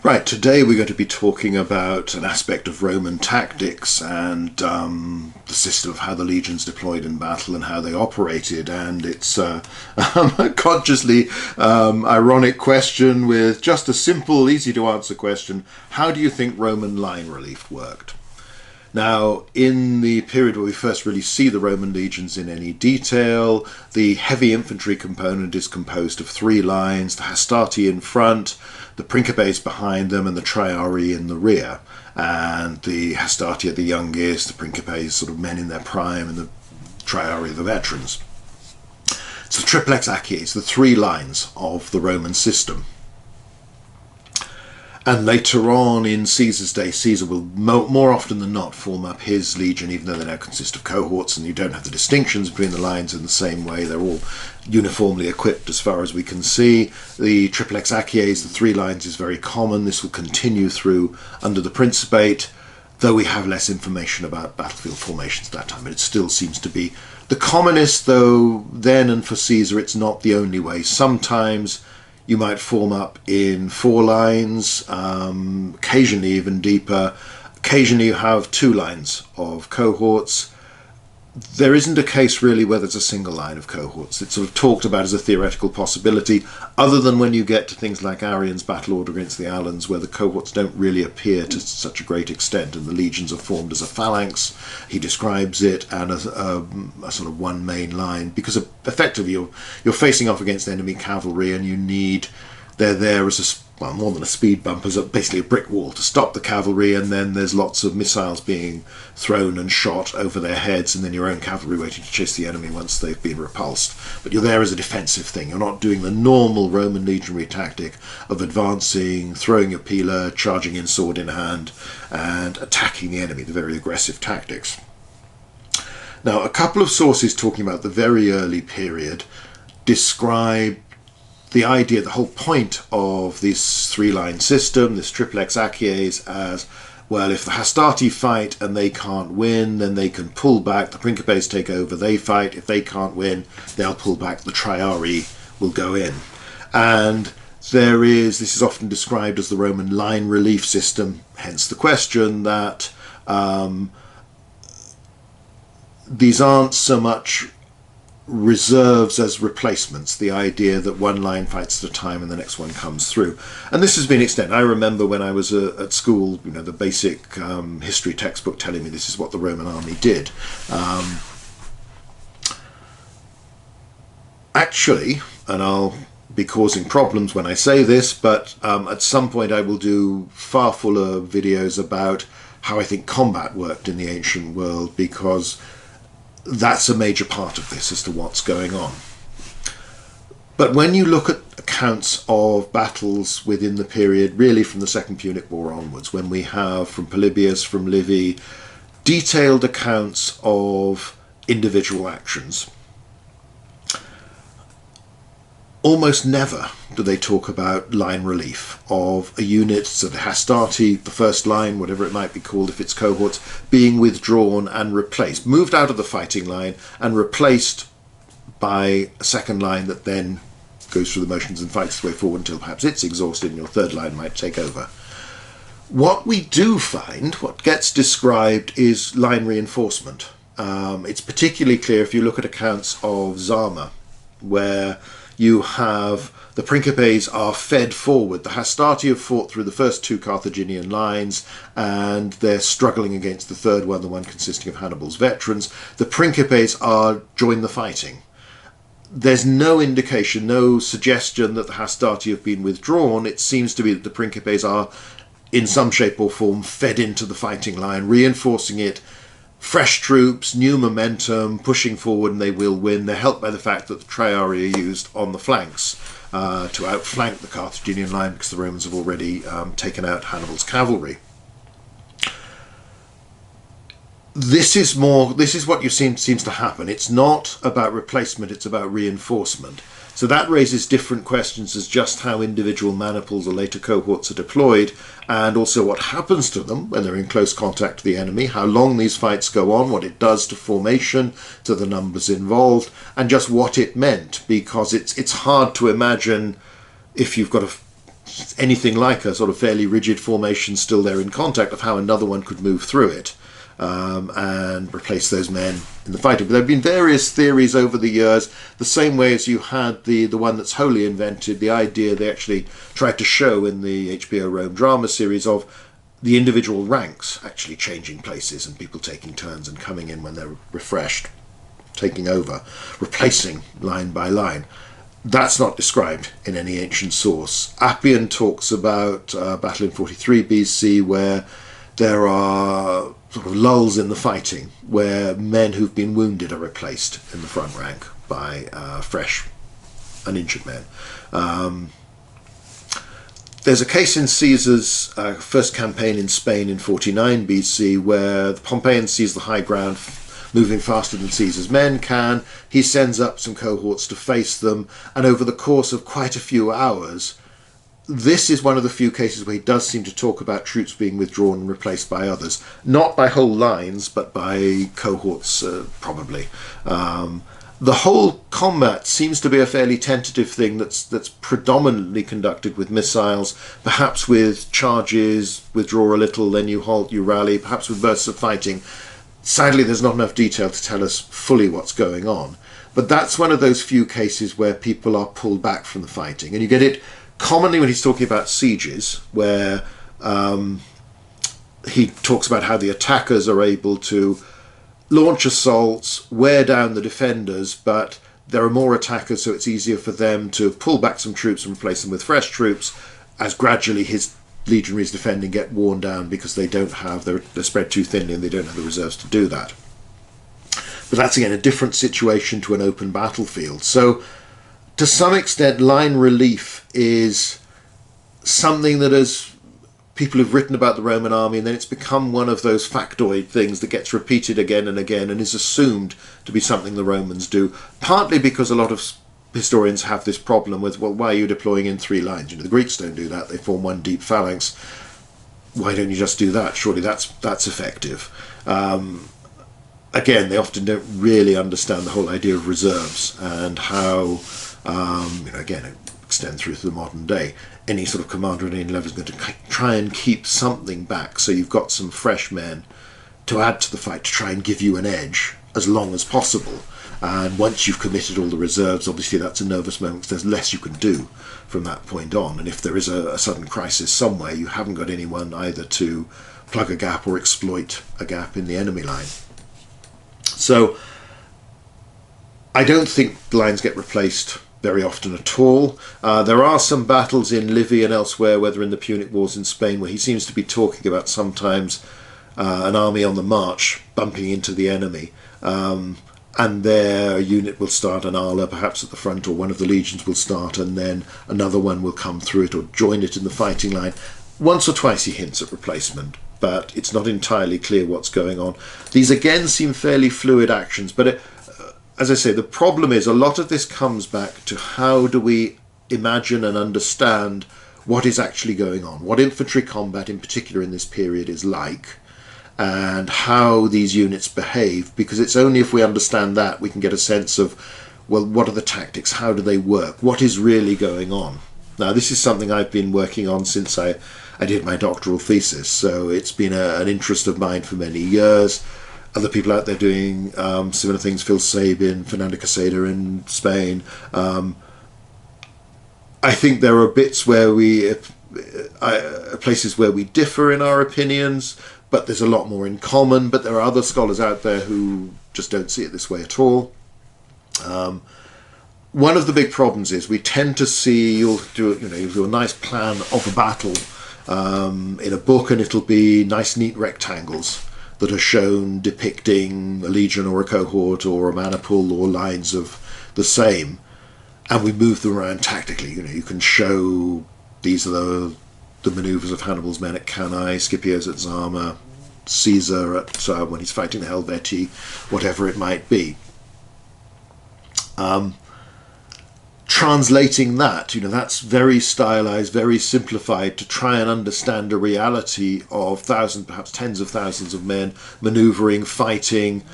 Right, today we're going to be talking about an aspect of Roman tactics and the system of how the legions deployed in battle and how they operated. And it's a consciously ironic question with just a simple, easy to answer question. How do you think Roman line relief worked? Now, in the period where we first really see the Roman legions in any detail, the heavy infantry component is composed of three lines: the hastati in front, the principes behind them, and the triarii in the rear. And the hastati are the youngest, the principes sort of men in their prime, and the triarii the veterans. So triplex acies, the three lines of the Roman system. And later on in Caesar's day, Caesar will more often than not form up his legion, even though they now consist of cohorts, and you don't have the distinctions between the lines in the same way. They're all uniformly equipped as far as we can see. The triplex acies, the three lines, is very common. This will continue through under the Principate, though we have less information about battlefield formations at that time. But it still seems to be the commonest, though then and for Caesar it's not the only way. Sometimes you might form up in four lines, occasionally even deeper. Occasionally you have two lines of cohorts. There isn't a case really where there's a single line of cohorts. It's sort of talked about as a theoretical possibility, other than when you get to things like Arrian's battle order against the Alans, where the cohorts don't really appear to such a great extent, and the legions are formed as a phalanx. He describes it, and a sort of one main line, because effectively you're facing off against enemy cavalry, and they're there as more than a speed bump, as basically a brick wall to stop the cavalry, and then there's lots of missiles being thrown and shot over their heads, and then your own cavalry waiting to chase the enemy once they've been repulsed. But you're there as a defensive thing. You're not doing the normal Roman legionary tactic of advancing, throwing your pila, charging in sword in hand, and attacking the enemy, the very aggressive tactics. Now, a couple of sources talking about the very early period describe the idea, the whole point of this three-line system, this triplex acies, as, well, if the hastati fight and they can't win, then they can pull back, the principes take over, they fight, if they can't win, they'll pull back, the triarii will go in. And this is often described as the Roman line relief system, hence the question that these aren't so much reserves as replacements, the idea that one line fights at a time and the next one comes through. And this has been extended. I remember when I was at school, the basic history textbook telling me this is what the Roman army did. Actually, and I'll be causing problems when I say this, but at some point I will do far fuller videos about how I think combat worked in the ancient world, because that's a major part of this as to what's going on. But when you look at accounts of battles within the period, really from the Second Punic War onwards, when we have from Polybius, from Livy, detailed accounts of individual actions, almost never do they talk about line relief of a unit, so the hastati, the first line, whatever it might be called if it's cohorts, being withdrawn and replaced, moved out of the fighting line and replaced by a second line that then goes through the motions and fights its way forward until perhaps it's exhausted and your third line might take over. What we do find, what gets described, is line reinforcement. It's particularly clear if you look at accounts of Zama, where you have the principes are fed forward. The hastati have fought through the first two Carthaginian lines, and they're struggling against the third one, the one consisting of Hannibal's veterans. The principes are join the fighting. There's no indication, no suggestion that the hastati have been withdrawn. It seems to be that the principes are, in some shape or form, fed into the fighting line, reinforcing it. Fresh troops, new momentum, pushing forward, and they will win. They're helped by the fact that the triarii are used on the flanks to outflank the Carthaginian line, because the Romans have already taken out Hannibal's cavalry. This is what seems to happen. It's not about replacement, it's about reinforcement. So that raises different questions as just how individual maniples or later cohorts are deployed, and also what happens to them when they're in close contact with the enemy, how long these fights go on, what it does to formation, to the numbers involved, and just what it meant, because it's hard to imagine if you've got a anything like a sort of fairly rigid formation still there in contact, of how another one could move through it and replace those men in the fighting. But there have been various theories over the years, the same way as you had the one that's wholly invented, the idea they actually tried to show in the HBO Rome drama series of the individual ranks actually changing places and people taking turns and coming in when they're refreshed, taking over, replacing line by line. That's not described in any ancient source. Appian talks about a battle in 43 BC where there are sort of lulls in the fighting, where men who've been wounded are replaced in the front rank by fresh, uninjured men. There's a case in Caesar's first campaign in Spain in 49 BC where the Pompeian sees the high ground moving faster than Caesar's men can. He sends up some cohorts to face them, and over the course of quite a few hours, this is one of the few cases where he does seem to talk about troops being withdrawn and replaced by others. Not by whole lines, but by cohorts, probably. The whole combat seems to be a fairly tentative thing that's predominantly conducted with missiles, perhaps with charges, withdraw a little, then you halt, you rally, perhaps with bursts of fighting. Sadly, there's not enough detail to tell us fully what's going on. But that's one of those few cases where people are pulled back from the fighting. And you get it commonly when he's talking about sieges, where he talks about how the attackers are able to launch assaults, wear down the defenders, but there are more attackers, so it's easier for them to pull back some troops and replace them with fresh troops, as gradually his legionaries defending get worn down because they don't have, they're spread too thinly and they don't have the reserves to do that. But that's again a different situation to an open battlefield. So to some extent, line relief is something that as people have written about the Roman army, and then it's become one of those factoid things that gets repeated again and again and is assumed to be something the Romans do, partly because a lot of historians have this problem with, well, why are you deploying in three lines? You know, the Greeks don't do that. They form one deep phalanx. Why don't you just do that? Surely that's effective. Again, they often don't really understand the whole idea of reserves and how, again, it extends through to the modern day. Any sort of commander at any level is going to try and keep something back, so you've got some fresh men to add to the fight to try and give you an edge as long as possible. And once you've committed all the reserves, obviously that's a nervous moment because there's less you can do from that point on. And if there is a sudden crisis somewhere, you haven't got anyone either to plug a gap or exploit a gap in the enemy line. So I don't think lines get replaced very often at all. There are some battles in Livy and elsewhere, whether in the Punic Wars in Spain, where he seems to be talking about sometimes an army on the march bumping into the enemy. And their unit will start an ala perhaps at the front, or one of the legions will start, and then another one will come through it or join it in the fighting line. Once or twice he hints at replacement, but it's not entirely clear what's going on. These again seem fairly fluid actions, but as I say, the problem is a lot of this comes back to how do we imagine and understand what is actually going on, what infantry combat in particular in this period is like, and how these units behave, because it's only if we understand that we can get a sense of, well, what are the tactics, how do they work, what is really going on. Now, this is something I've been working on since I did my doctoral thesis, so it's been an interest of mine for many years. Other people out there doing similar things, Phil Sabin, Fernando Caseda in Spain. I think there are bits where places where we differ in our opinions, but there's a lot more in common. But there are other scholars out there who just don't see it this way at all. One of the big problems is we tend to see, you'll do a nice plan of a battle in a book, and it'll be nice neat rectangles that are shown depicting a legion or a cohort or a maniple or lines of the same, and we move them around tactically. You can show these are the manoeuvres of Hannibal's men at Cannae, Scipio's at Zama, Caesar at when he's fighting the Helvetii, whatever it might be. Translating that, that's very stylized, very simplified to try and understand a reality of thousands, perhaps tens of thousands of men manoeuvring, fighting.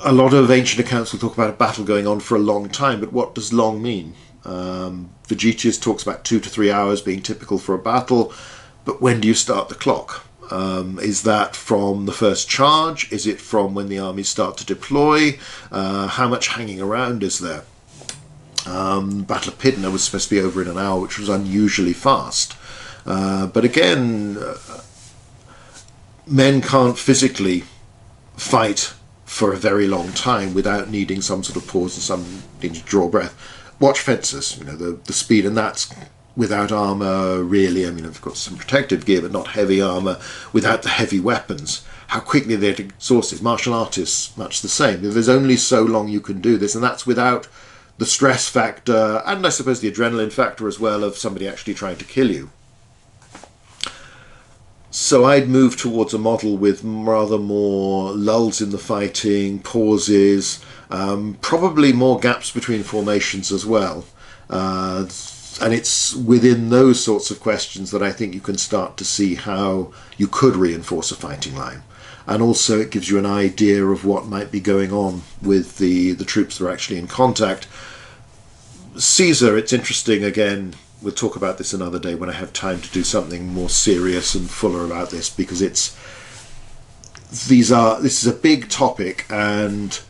A lot of ancient accounts will talk about a battle going on for a long time, but what does long mean? Vegetius talks about 2 to 3 hours being typical for a battle, but when do you start the clock? Is that from the first charge? Is it from when the armies start to deploy? How much hanging around is there? Battle of Pydna was supposed to be over in an hour, which was unusually fast. But again, men can't physically fight for a very long time without needing some sort of pause and some need to draw breath. Watch fencers, the speed, and that's without armour, really. I mean, they've got some protective gear, but not heavy armour, without the heavy weapons. How quickly they're exhausted. Martial artists, much the same. There's only so long you can do this, and that's without the stress factor, and I suppose the adrenaline factor as well, of somebody actually trying to kill you. So I'd move towards a model with rather more lulls in the fighting, pauses, probably more gaps between formations as well. And it's within those sorts of questions that I think you can start to see how you could reinforce a fighting line. And also it gives you an idea of what might be going on with the troops that are actually in contact. Caesar, it's interesting, again, we'll talk about this another day when I have time to do something more serious and fuller about this, because this is a big topic, and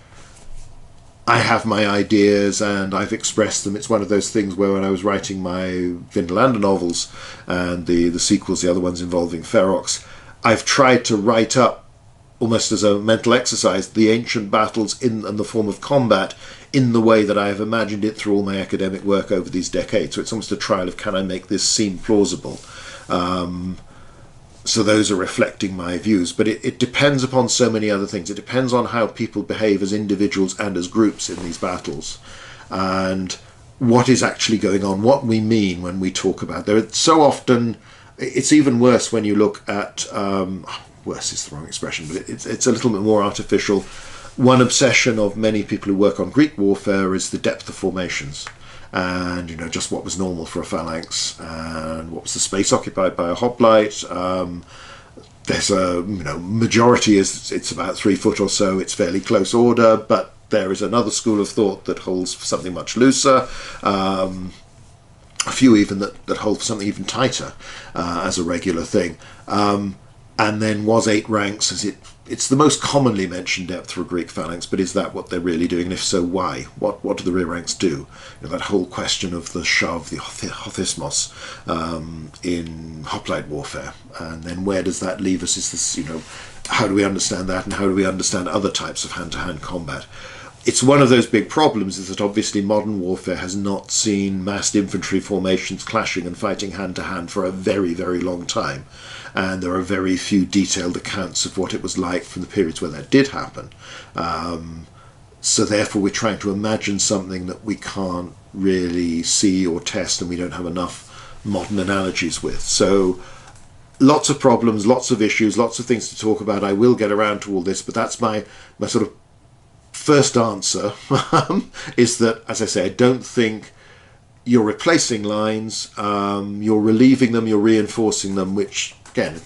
I have my ideas and I've expressed them. It's one of those things where when I was writing my Vindelander novels and the sequels, the other ones involving Ferox, I've tried to write up, almost as a mental exercise, the ancient battles in the form of combat in the way that I have imagined it through all my academic work over these decades. So it's almost a trial of, can I make this seem plausible? So those are reflecting my views, but it depends upon so many other things. It depends on how people behave as individuals and as groups in these battles, and what is actually going on, what we mean when we talk about. There, so often, it's even worse when you look at, worse is the wrong expression, but it's a little bit more artificial. One obsession of many people who work on Greek warfare is the depth of formations. And just what was normal for a phalanx, and what was the space occupied by a hoplite. There's a majority is it's about 3 foot or so. It's fairly close order, but there is another school of thought that holds for something much looser. A few even that hold for something even tighter as a regular thing. And then was 8 ranks as it's the most commonly mentioned depth for a Greek phalanx, but is that what they're really doing? And if so, why? What do the rear ranks do? That whole question of the shove, the hothismos, in hoplite warfare, and then where does that leave us? Is this, how do we understand that, and how do we understand other types of hand-to-hand combat? It's one of those big problems, is that obviously modern warfare has not seen massed infantry formations clashing and fighting hand-to-hand for a very, very long time. And there are very few detailed accounts of what it was like from the periods where that did happen. So therefore we're trying to imagine something that we can't really see or test, and we don't have enough modern analogies with. So lots of problems, lots of issues, lots of things to talk about. I will get around to all this, but that's my sort of first answer, is that, as I say, I don't think you're replacing lines, you're relieving them, you're reinforcing them, which, again,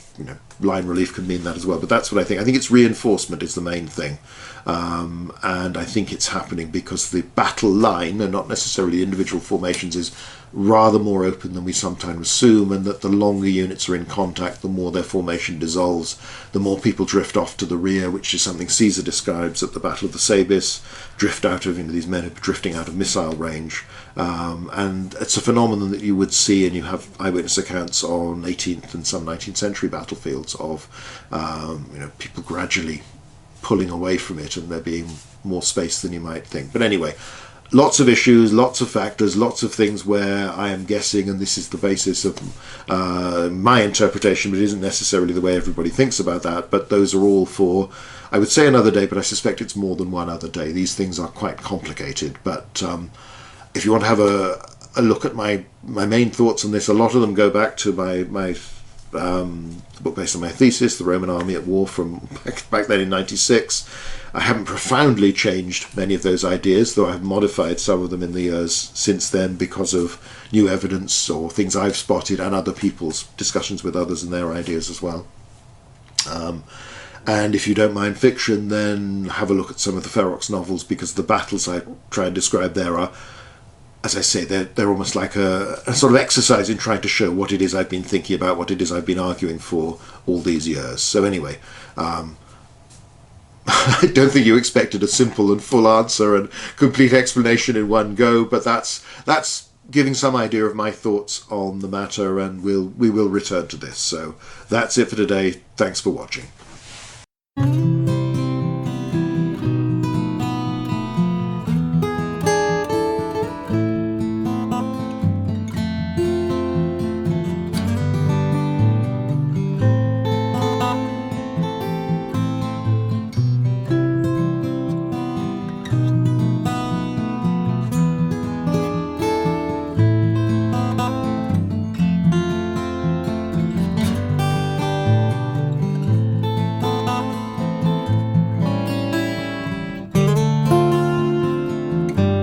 line relief can mean that as well, but that's what I think. I think it's reinforcement is the main thing, and I think it's happening because the battle line, and not necessarily individual formations, is rather more open than we sometimes assume, and that the longer units are in contact, the more their formation dissolves, the more people drift off to the rear, which is something Caesar describes at the Battle of the Sabis, drift out of, these men are drifting out of missile range, and it's a phenomenon that you would see, and you have eyewitness accounts on 18th and some 19th century battlefields of people gradually pulling away from it, and there being more space than you might think. But anyway, lots of issues, lots of factors, lots of things where I am guessing, and this is the basis of my interpretation, but it isn't necessarily the way everybody thinks about that. But those are all for, I would say, another day, but I suspect it's more than one other day. These things are quite complicated. But if you want to have a look at my main thoughts on this, a lot of them go back to my book based on my thesis, The Roman Army at War, from back then in 96. I haven't profoundly changed many of those ideas, though I've modified some of them in the years since then because of new evidence or things I've spotted and other people's discussions with others and their ideas as well. And if you don't mind fiction, then have a look at some of the Ferox novels, because the battles I try and describe there are as I say, they're almost like a sort of exercise in trying to show what it is I've been thinking about, what it is I've been arguing for all these years. So anyway, I don't think you expected a simple and full answer and complete explanation in one go, but that's giving some idea of my thoughts on the matter, and we will return to this. So that's it for today. Thanks for watching.